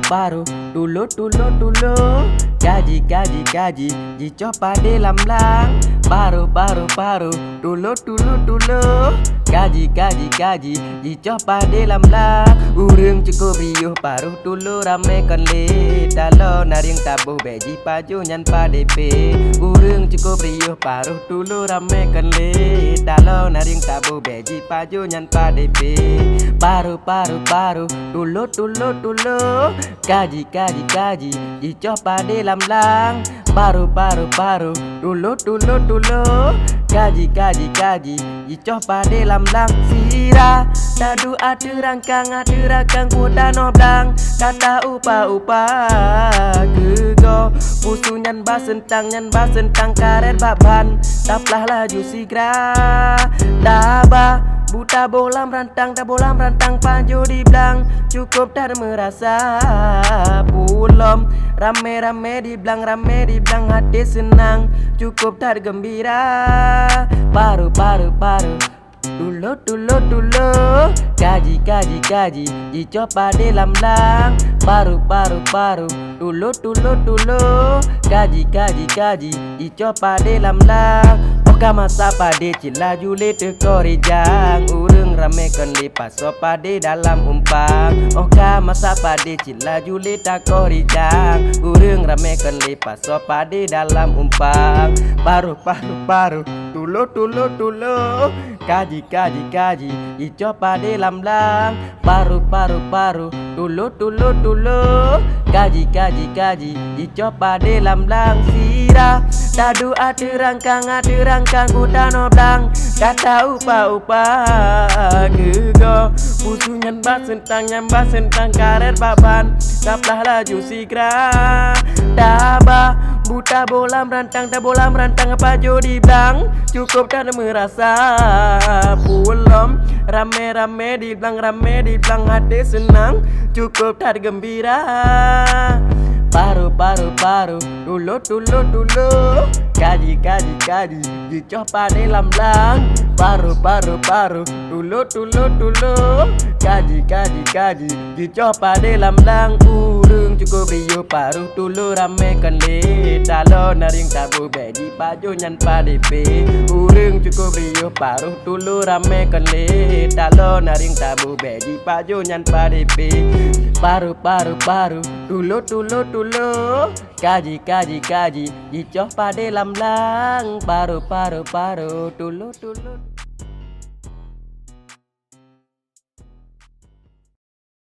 paru tulo kaji ji cho pade lam lang paru tulo kaji ji cho pade lam lang urang cukup riuh paru tulo rame kon le dalo naring tabuh beji paju nyan padepe urang cukup riuh paru tulo rame kon le dalo naring tabuh beji paju nyan padepe paru tulo kaji ji cho pade lam lang paru tulo kaji ji cho pade lam lang sira dadu adu rangkang kuda noblang kata upa kego pusu nyan ba sentang karet baban taplah laju sigra daba buta bolam rantang panjo di belang cukup dah merasa pulom rame di belang hati senang cukup dah gembira paru tulo kaji ji cho pade lam lang paru tulo kaji ji cho pade lam lang oka masa pade cila jule tekori jang urang rame kon lipas so pade dalam umpang oka masa pade cila jule tekori jang urang rame kon lipas so pade dalam umpang paru tulo kaji ji cho pade lam lang paru tulo kaji ji cho pade lam lang sira dadu adu rangkang kuda noblang kata upa kego pusu nyan ba sentang karet baban taplah laju sigra daba buta bolam rantang pajo di belang cukup dah merasa pulom rame di belang hati senang cukup dah gembira paru tulo kaji ji cho pade lam lang paru tulo kaji ji cho pade lam lang urang cukup riuh paru tulo rame kon le dalo naring tabu beji paju nyan padepe urang cukup riuh paru tulo rame kon le dalo naring tabu beji paju nyan padepe paru tulo kaji ji cho pade lam lang paru tulo